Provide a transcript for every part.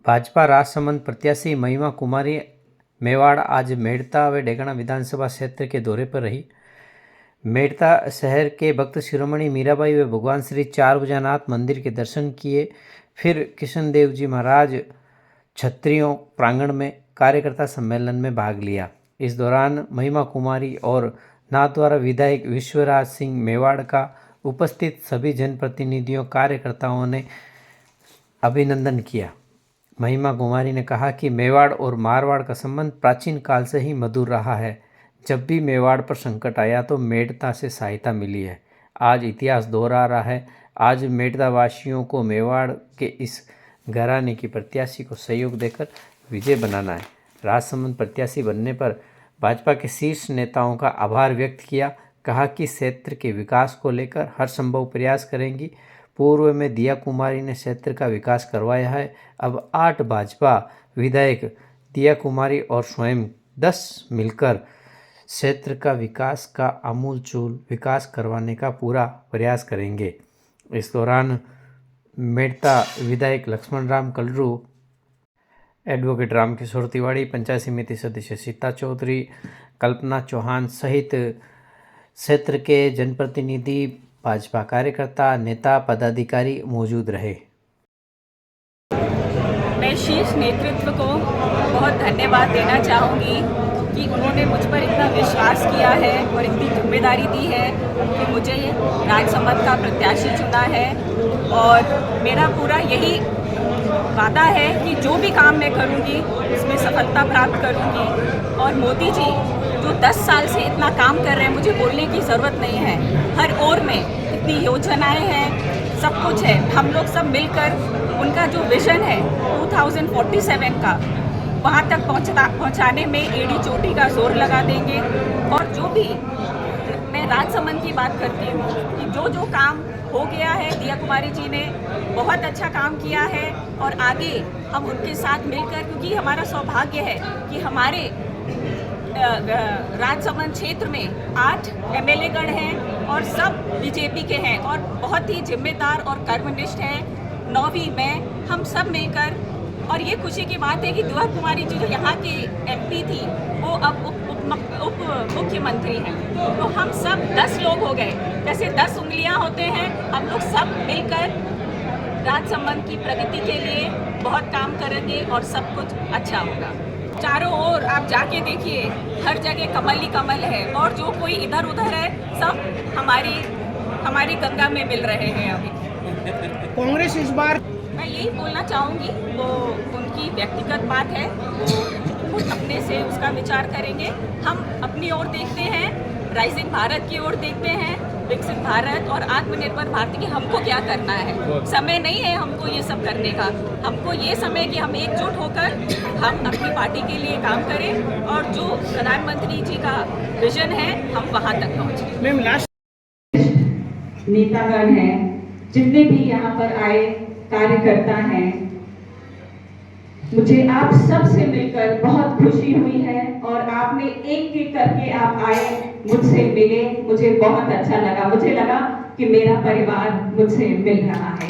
भाजपा राजसमंद प्रत्याशी महिमा कुमारी मेवाड़ आज मेड़ता व डेगाना विधानसभा क्षेत्र के दौरे पर रही। मेड़ता शहर के भक्त शिरोमणि मीराबाई व भगवान श्री चार भुजानाथ मंदिर के दर्शन किए। फिर किशन देव जी महाराज छत्रियों प्रांगण में कार्यकर्ता सम्मेलन में भाग लिया। इस दौरान महिमा कुमारी और नाथद्वारा विधायक विश्वराज सिंह मेवाड़ का उपस्थित सभी जनप्रतिनिधियों कार्यकर्ताओं ने अभिनंदन किया। महिमा कुमारी ने कहा कि मेवाड़ और मारवाड़ का संबंध प्राचीन काल से ही मधुर रहा है। जब भी मेवाड़ पर संकट आया तो मेड़ता से सहायता मिली है। आज इतिहास दोहरा रहा है। आज मेड़ता वासियों को मेवाड़ के इस घराने की प्रत्याशी को सहयोग देकर विजय बनाना है। राजसमंद प्रत्याशी बनने पर भाजपा के शीर्ष नेताओं का आभार व्यक्त किया। कहा कि क्षेत्र के विकास को लेकर हर संभव प्रयास करेंगी। पूर्व में दिया कुमारी ने क्षेत्र का विकास करवाया है। अब 8 भाजपा विधायक दिया कुमारी और स्वयं 10 मिलकर क्षेत्र का विकास का आमूलचूल विकास करवाने का पूरा प्रयास करेंगे। इस दौरान मेड़ता विधायक लक्ष्मण राम कलरू, एडवोकेट रामकिशोर तिवाड़ी, पंचायत समिति सदस्य सीता चौधरी, कल्पना चौहान सहित क्षेत्र के जनप्रतिनिधि, भाजपा कार्यकर्ता, नेता, पदाधिकारी मौजूद रहे। मैं शीर्ष नेतृत्व को बहुत धन्यवाद देना चाहूँगी कि उन्होंने मुझ पर इतना विश्वास किया है और इतनी जिम्मेदारी दी है कि मुझे राजसमंद का प्रत्याशी चुना है। और मेरा पूरा यही वादा है कि जो भी काम मैं करूँगी उसमें सफलता प्राप्त करूँगी। और मोदी जी जो 10 साल से इतना काम कर रहे हैं, मुझे बोलने की ज़रूरत नहीं है। हर ओर में इतनी योजनाएं हैं, सब कुछ है। हम लोग सब मिलकर उनका जो विज़न है 2047 का, वहाँ तक पहुँचाने में एड़ी चोटी का जोर लगा देंगे। और जो भी मैं राजसमंद की बात करती हूँ कि जो जो काम हो गया है, दिया कुमारी जी ने बहुत अच्छा काम किया है। और आगे हम उनके साथ मिलकर, क्योंकि हमारा सौभाग्य है कि हमारे राजसमंद क्षेत्र में 8 MLA गण हैं और सब बीजेपी के हैं और बहुत ही जिम्मेदार और कर्मनिष्ठ हैं। 9वीं में हम सब मिलकर, और ये खुशी की बात है कि दिया कुमारी जी जो यहाँ की MP थी वो अब उप मुख्यमंत्री हैं। तो हम सब 10 लोग हो गए। जैसे 10 उंगलियाँ होते हैं, हम लोग सब मिलकर राजसमंद की प्रगति के लिए बहुत काम करेंगे और सब कुछ अच्छा होगा। चारों ओर आप जाके देखिए, हर जगह कमल ही कमल है और जो कोई इधर उधर है सब हमारी गंगा में मिल रहे हैं। अभी कांग्रेस इस बार, मैं यही बोलना चाहूँगी, वो उनकी व्यक्तिगत बात है, वो अपने से उसका विचार करेंगे। हम अपनी ओर देखते हैं, राइजिंग भारत की ओर देखते हैं, विकसित भारत और आत्मनिर्भर भारत की हमको क्या करना है। समय नहीं है हमको ये सब करने का। हमको ये समय कि हम एकजुट होकर हम अपनी पार्टी के लिए काम करें और जो प्रधानमंत्री जी का विजन है हम वहाँ तक पहुँचें। मैम लास्ट नेतागण हैं, जितने भी यहाँ पर आए कार्यकर्ता हैं, मुझे आप सब से मिलकर बहुत खुशी हुई है। और आपने एक एक करके आप आए, मुझसे मिले, मुझे बहुत अच्छा लगा। मुझे लगा कि मेरा परिवार मुझसे मिल रहा है।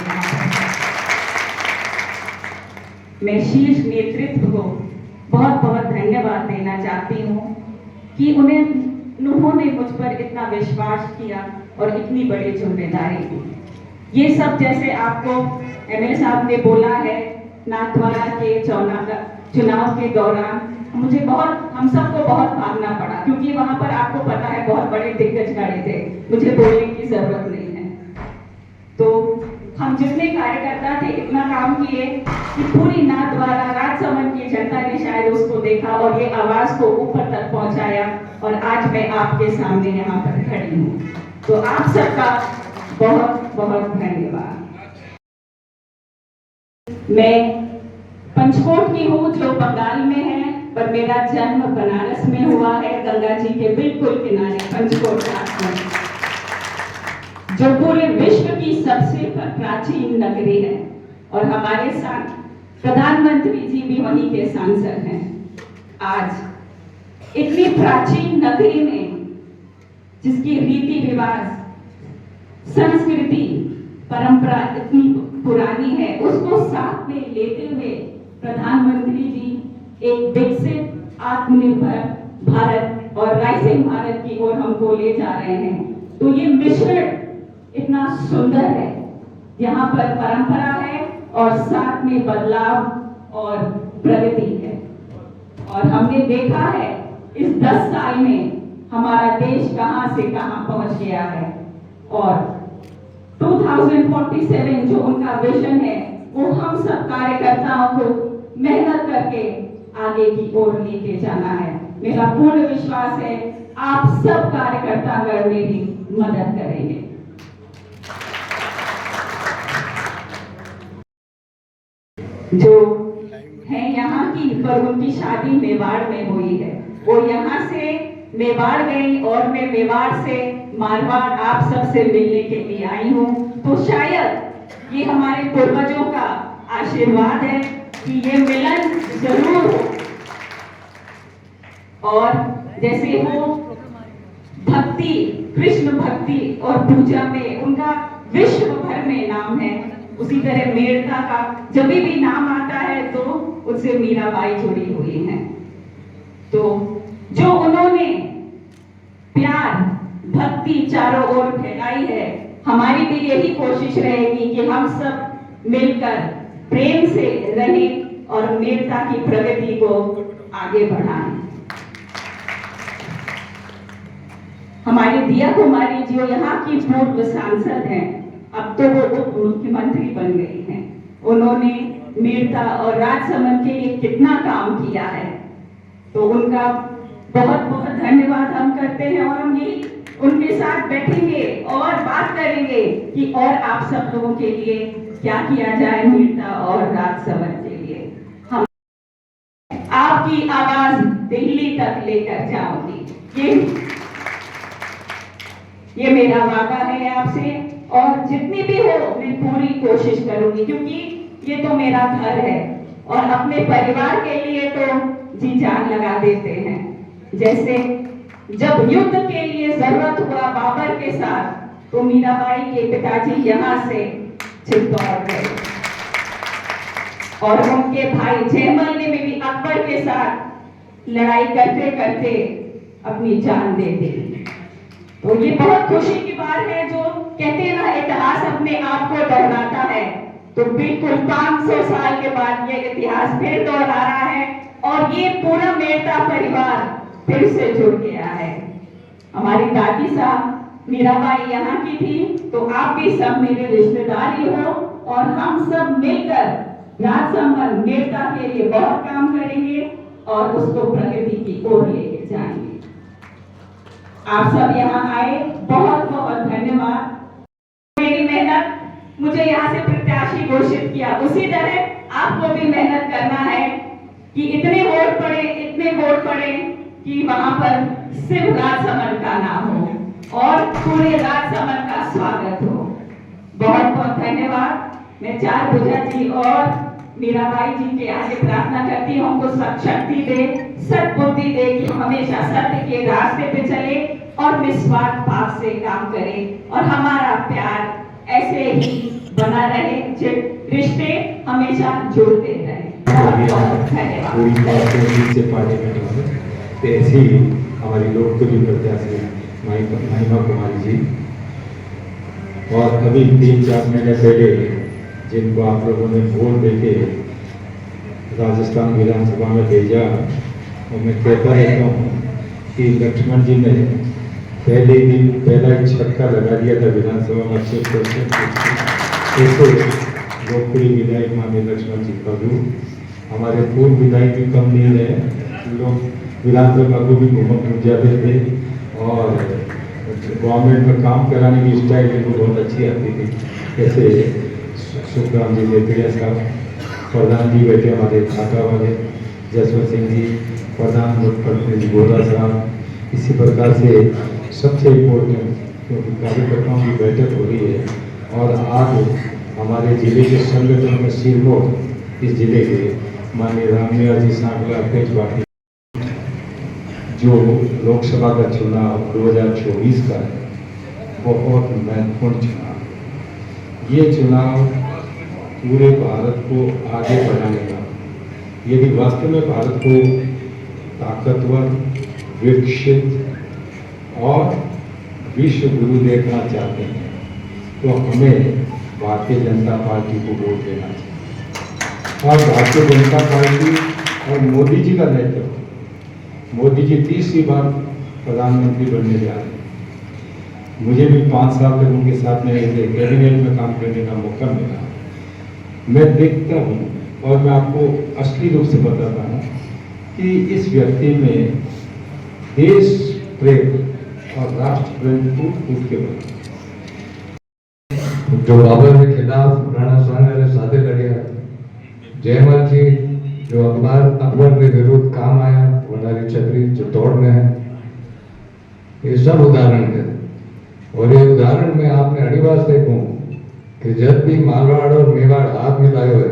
मैं शीर्ष नेतृत्व को बहुत बहुत धन्यवाद देना चाहती हूँ कि उन्होंने मुझ पर इतना विश्वास किया और इतनी बड़ी जिम्मेदारी दी। ये सब जैसे आपको MLA साहब ने बोला है, नाथद्वारा के चुनाव के दौरान हम सबको बहुत भागना पड़ा, क्योंकि वहां पर आपको पता है बहुत बड़े दिग्गज खड़े थे, मुझे बोलने की जरूरत नहीं है। तो हम जितने कार्यकर्ता थे इतना काम किए कि पूरी नाथद्वारा राजसमंद की जनता ने शायद उसको देखा और ये आवाज को ऊपर तक पहुंचाया। और आज मैं आपके सामने यहाँ पर खड़ी हूँ। तो आप सबका बहुत बहुत धन्यवाद। मैं पंचकोट की हूँ जो बंगाल में है, पर मेरा जन्म बनारस में हुआ है, गंगा जी के बिल्कुल किनारे पंचकोट में, जो पूरे विश्व की सबसे प्राचीन नगरी है। और हमारे साथ प्रधानमंत्री जी भी वहीं के सांसद हैं। आज इतनी प्राचीन नगरी में जिसकी रीति रिवाज, संस्कृति, परंपरा इतनी पुरानी है, उसको साथ में लेते हुए प्रधानमंत्री जी एक विकसित आत्मनिर्भर भारत और राइजिंग भारत की ओर हमको ले जा रहे हैं। तो ये मिश्रण इतना सुंदर है, यहाँ पर परंपरा है और साथ में बदलाव और प्रगति है। और हमने देखा है इस 10 साल में हमारा देश कहां से कहां पहुंच गया है। और 2047 जो उनका विजन है वो हम सब कार्यकर्ताओं को मेहनत करके आगे की ओर लेके जाना है। मेरा पूर्ण विश्वास है आप सब कार्यकर्तागण मेरी मदद करेंगे। जो है यहाँ की, पर उनकी शादी मेवाड़ में हुई है। वो यहाँ से मेवाड़ गई और मैं मेवाड़ से मारवाड़ आप सब से मिलने के लिए आई हूँ। तो शायद ये हमारे पूर्वजों का आशीर्वाद है कि ये मिलन जरूर हो। और जैसे वो भक्ति, कृष्ण भक्ति और पूजा में उनका विश्व भर में नाम है, उसी तरह मेड़ता का जब भी नाम आता है तो उससे मीराबाई जुड़ी हुई है। तो जो उन्होंने प्यार भक्ति चारों ओर फैलाई है, हमारी भी यही कोशिश रहेगी कि हम सब मिलकर प्रेम से रहें और मेड़ता की प्रगति को आगे बढ़ाएं। हमारी दिया कुमारी जो यहाँ की पूर्व सांसद हैं, अब तो वो उप मुख्यमंत्री बन गई हैं। उन्होंने मेड़ता और राजसमंद के लिए कितना काम किया है, तो उनका बहुत बहुत धन्यवाद हम करते हैं। और हम यही उनके साथ बैठेंगे और बात करेंगे कि और आप सब लोगों के लिए क्या किया जाए मेड़ता और राजसमंद के लिए। हम आपकी आवाज दिल्ली तक लेकर जाऊंगी, ये मेरा वादा है आपसे। और जितनी भी हो मैं पूरी कोशिश करूंगी, क्योंकि ये तो मेरा घर है और अपने परिवार के लिए तो जी जान लगा देते हैं। जैसे जब युद्ध के लिए जरूरत हुआ बाबर के साथ, तो मीराबाई के पिताजी यहाँ से चित्तौड़ गए और उनके भाई जयमल ने भी अकबर के साथ लड़ाई करते करते अपनी जान दे दी। तो ये बहुत खुशी की बात है। जो कहते हैं ना, इतिहास अपने आप को दोहराता है, तो बिल्कुल 500 साल के बाद ये इतिहास फिर दोहरा रहा है और ये पूरा मेड़ता परिवार फिर से जुड़ गया है। हमारी दादी साहब मीराबाई यहाँ की थी, तो आप भी सब मेरे रिश्तेदार ही हो और हम सब मिलकर राजसमंद मेड़ता के लिए बहुत काम करेंगे और उसको प्रगति की ओर लेके जाएंगे। आप सब यहाँ आए, बहुत बहुत धन्यवाद। मेरी मेहनत मुझे यहाँ से प्रत्याशी घोषित किया, उसी तरह आपको भी मेहनत करना है कि इतने वोट पड़े कि वहां पर सिर्फ राजसमंद का नाम हो और पूरे राजसमंद का स्वागत हो। बहुत बहुत धन्यवाद। मैं चार भुजा जी और मीराबाई जी के आगे प्रार्थना करती हूँ, हमको शक्ति दे, सद्बुद्धि दे कि हमेशा सत्य के रास्ते पे चले और निस्वार्थ भाव से काम करें और हमारा प्यार ऐसे ही बना रहे, रिश्ते हमेशा जुड़ते रहे। ऐसी हमारी लोकप्रिय प्रत्याशी महिमा कुमारी जी, और अभी 3-4 महीने पहले जिनको आप लोगों ने वोट देके राजस्थान विधानसभा में भेजा, और मैं कहता रहता हूँ कि लक्ष्मण जी ने पहले दिन पहला ही छक्का लगा दिया था विधानसभा में। ऐसे लोकप्रिय विधायक माननीय लक्ष्मण जी का भी, हमारे पूर्व विधायक भी कम नहीं रहे, लोग विधानसभा को भी घूम जाते थे और गवर्नमेंट में काम कराने की स्टाइल इनको बहुत अच्छी आती थी। ऐसे सुखराम जी लेतरिया साहब, प्रधान जी बैठे हमारे ढाका वाले, जसवंत सिंह जी प्रधान, प्रतिनिधि गोरा साहब। इसी प्रकार से सबसे इम्पोर्टेंट, क्योंकि कार्यकर्ताओं की बैठक हो रही है और आज हमारे जिले के संगठन में सिरमौर, इस जिले के माननीय रामनिवास जी सांगला अध्यक्ष पार्टी, जो लोकसभा का चुनाव 2024 का है, बहुत महत्वपूर्ण चुनाव। ये चुनाव पूरे भारत को आगे बढ़ाने का, यदि वास्तव में भारत को ताकतवर, विकसित और विश्व गुरु देखना चाहते हैं तो हमें भारतीय जनता पार्टी को वोट देना चाहिए। और भारतीय जनता पार्टी और मोदी जी का नेतृत्व, मोदी जी तीसरी बार प्रधानमंत्री बनने जा रहे हैं। मुझे भी 5 साल तक उनके साथ में कैबिनेट में काम करने का मौका मिला। मैं देखता हूँ और मैं आपको असली रूप से बताता हूँ कि इस व्यक्ति में देश प्रेम और राष्ट्र प्रेम कूट के बने। जो बाबर के खिलाफ राणा सांगरे ने साथे लड़िया, जयमल जी जो अकबर के विरुद्ध काम आया, वनारी छतरी जो तोड़ने हैं, ये सब उदाहरण है। और ये उदाहरण में आपने अड़ीवास देखूं कि जब भी मारवाड़ और मेवाड़ हाथ मिलाए हुए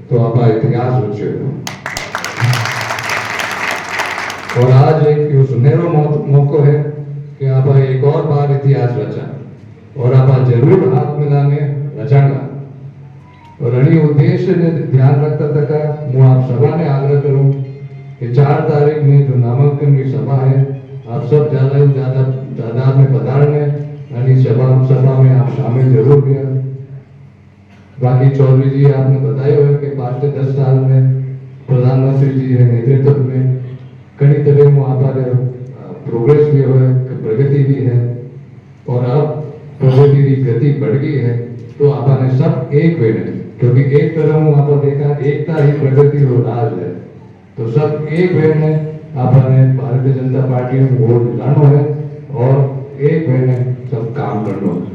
तो आप इतिहास रुचे और आज एक सुनहरो मौका है कि आप एक और बार इतिहास रचा और आप जरूर हाथ मिलाने रचांगा। और अड़ी उद्देश्य ने ध्यान रखता था मैं आप सभा ने आग्रह करूं कि 4 तारीख में जो नामांकन की सभा है आप सब ज्यादा तादाद में पधारने यानी सभा में आप शामिल जरूर किया। बाकी चौधरी जी आपने बताया हुआ कि 5 से 10 साल में प्रधानमंत्री जी के नेतृत्व में कई तरह में आप प्रोग्रेस भी हुआ, प्रगति भी है और अब प्रगति की गति बढ़ गई है। तो आपने सब एक वे में, क्योंकि एक तरह में आप देखा एकता ही प्रगति और राज है, तो सब एक वे में आपने भारतीय जनता पार्टी में वोट दिलाना है और एक वे में सब काम करना है।